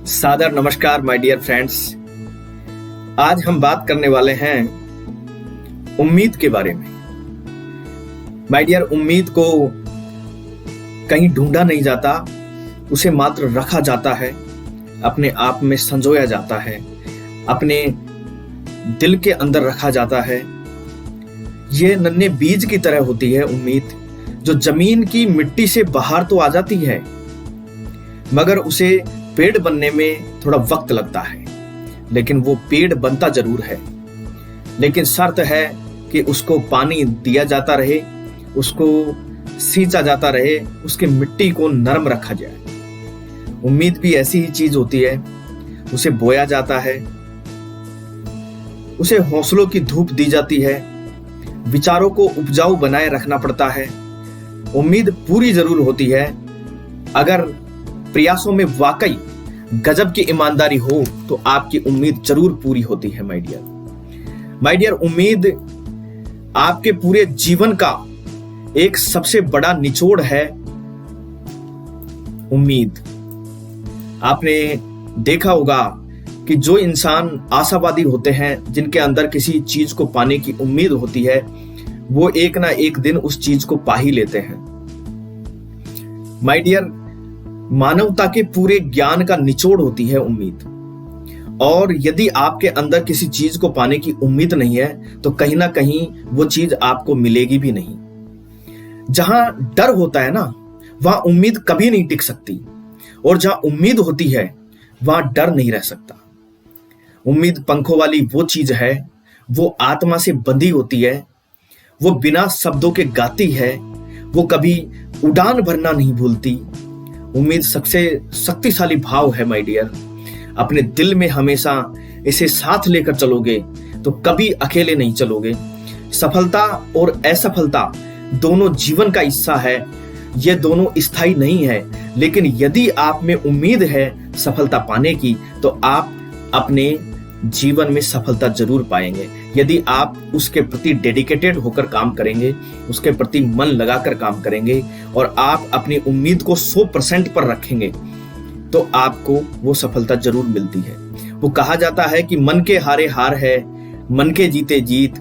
सादर नमस्कार my dear friends. आज हम बात करने वाले हैं उम्मीद के बारे में। माय डियर, उम्मीद को कहीं ढूंढा नहीं जाता, उसे मात्र रखा जाता है, अपने आप में संजोया जाता है, अपने दिल के अंदर रखा जाता है। ये नन्हे बीज की तरह होती है उम्मीद, जो जमीन की मिट्टी से बाहर तो आ जाती है मगर उसे पेड़ बनने में थोड़ा वक्त लगता है, लेकिन वो पेड़ बनता जरूर है। लेकिन शर्त है कि उसको पानी दिया जाता रहे, उसको सींचा जाता रहे, उसकी मिट्टी को नरम रखा जाए। उम्मीद भी ऐसी ही चीज होती है, उसे बोया जाता है, उसे हौसलों की धूप दी जाती है, विचारों को उपजाऊ बनाए रखना पड़ता है। उम्मीद पूरी जरूर होती है अगर प्रयासों में वाकई गजब की ईमानदारी हो तो आपकी उम्मीद जरूर पूरी होती है। माय डियर, उम्मीद आपके पूरे जीवन का एक सबसे बड़ा निचोड़ है। उम्मीद, आपने देखा होगा कि जो इंसान आशावादी होते हैं, जिनके अंदर किसी चीज को पाने की उम्मीद होती है, वो एक ना एक दिन उस चीज को पा ही लेते हैं। माय डियर, मानवता के पूरे ज्ञान का निचोड़ होती है उम्मीद। और यदि आपके अंदर किसी चीज को पाने की उम्मीद नहीं है तो कहीं ना कहीं वो चीज आपको मिलेगी भी नहीं। जहां डर होता है ना, वहां उम्मीद कभी नहीं टिक सकती, और जहां उम्मीद होती है वहां डर नहीं रह सकता। उम्मीद पंखों वाली वो चीज है, वो आत्मा से बंधी होती है, वो बिना शब्दों के गाती है, वो कभी उड़ान भरना नहीं भूलती। उम्मीद सबसे शक्तिशाली भाव है माय डियर। अपने दिल में हमेशा इसे साथ लेकर चलोगे तो कभी अकेले नहीं चलोगे। सफलता और असफलता दोनों जीवन का हिस्सा है, ये दोनों स्थायी नहीं है। लेकिन यदि आप में उम्मीद है सफलता पाने की तो आप अपने जीवन में सफलता जरूर पाएंगे। यदि आप उसके प्रति डेडिकेटेड होकर काम करेंगे, उसके प्रति मन लगाकर काम करेंगे और आप अपनी उम्मीद को 100% पर रखेंगे तो आपको वो सफलता जरूर मिलती है। वो कहा जाता है कि मन के हारे हार है, मन के जीते जीत,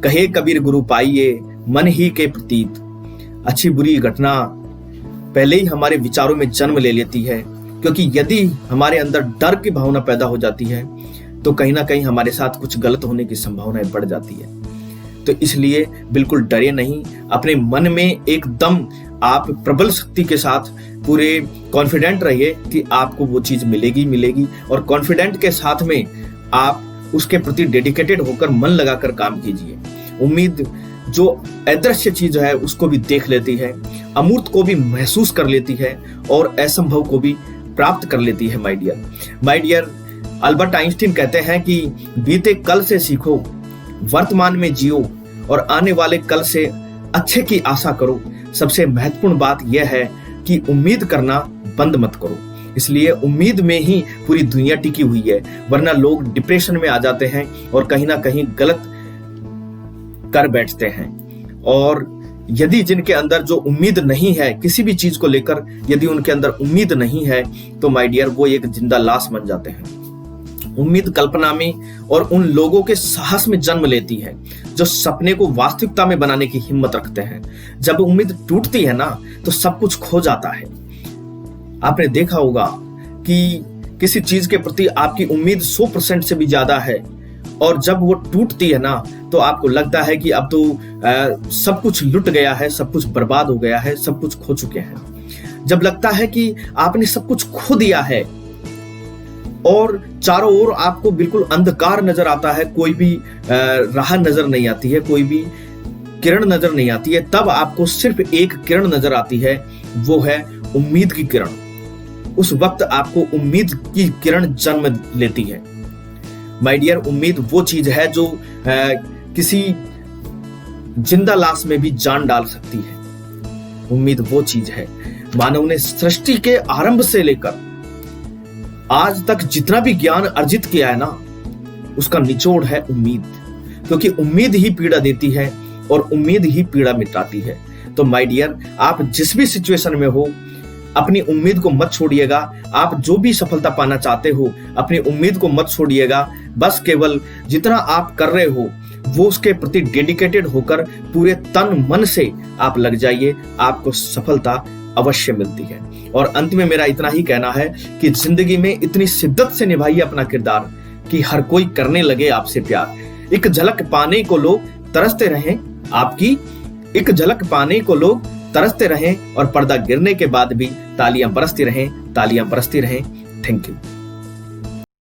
कहे कबीर गुरु पाइए मन ही के प्रतीत। अच्छी बुरी घटना पहले ही हमारे विचारों में जन्म ले लेती है, क्योंकि यदि हमारे अंदर डर की भावना पैदा हो जाती है तो कहीं ना कहीं हमारे साथ कुछ गलत होने की संभावनाएं बढ़ जाती है। तो इसलिए बिल्कुल डरे नहीं, अपने मन में एकदम आप प्रबल शक्ति के साथ पूरे कॉन्फिडेंट रहिए कि आपको वो चीज मिलेगी। और कॉन्फिडेंट के साथ में आप उसके प्रति डेडिकेटेड होकर मन लगाकर काम कीजिए। उम्मीद जो अदृश्य चीज है उसको भी देख लेती है, अमूर्त को भी महसूस कर लेती है और असंभव को भी प्राप्त कर लेती है। माय डियर, अल्बर्ट आइंस्टीन कहते हैं कि बीते कल से सीखो, वर्तमान में जियो और आने वाले कल से अच्छे की आशा करो। सबसे महत्वपूर्ण बात यह है कि उम्मीद करना बंद मत करो। इसलिए उम्मीद में ही पूरी दुनिया टिकी हुई है, वरना लोग डिप्रेशन में आ जाते हैं और कहीं ना कहीं गलत कर बैठते हैं। और यदि जिनके अंदर जो उम्मीद नहीं है किसी भी चीज को लेकर, यदि उनके अंदर उम्मीद नहीं है तो माय डियर वो एक जिंदा लाश बन जाते हैं। उम्मीद कल्पना में और उन लोगों के साहस में जन्म लेती है जो सपने को वास्तविकता में बनाने की हिम्मत रखते हैं। जब उम्मीद टूटती है ना तो सब कुछ खो जाता है। आपने देखा होगा कि किसी चीज के प्रति आपकी उम्मीद 100% से भी ज्यादा है और जब वो टूटती है ना तो आपको लगता है कि अब तो सब कुछ लुट गया है, सब कुछ बर्बाद हो गया है, सब कुछ खो चुके हैं। जब लगता है कि आपने सब कुछ खो दिया है और चारों ओर आपको बिल्कुल अंधकार नजर आता है, कोई भी राह नजर नहीं आती है, कोई भी किरण नजर नहीं आती है, तब आपको सिर्फ एक किरण नजर आती है, वो है उम्मीद की किरण। उस वक्त आपको उम्मीद की किरण जन्म लेती है। माय डियर, उम्मीद वो चीज है जो किसी जिंदा लाश में भी जान डाल सकती है। उम्मीद वो चीज है, मानव ने सृष्टि के आरंभ से लेकर आज तक जितना भी ज्ञान अर्जित किया है ना, उसका निचोड़ है उम्मीद। क्योंकि उम्मीद ही पीड़ा देती है और उम्मीद ही पीड़ा मिटाती है। तो माय डियर, आप जिस भी सिचुएशन में हो, अपनी उम्मीद को मत छोड़िएगा। आप जो भी सफलता पाना चाहते हो, अपनी उम्मीद को मत छोड़िएगा। बस केवल जितना आप कर रहे हो वो उसके प्रति डेडिकेटेड होकर पूरे तन मन से आप लग जाइए, आपको सफलता अवश्य मिलती है। और अंत में मेरा इतना ही कहना है कि जिंदगी में इतनी शिद्दत से निभाइए अपना किरदार कि हर कोई करने लगे आपसे प्यार। एक झलक पाने को लोग तरसते रहें आपकी, एक झलक पाने को लोग तरसते रहें और पर्दा गिरने के बाद भी तालियां बरसती रहें, तालियां बरसती रहें। Thank you.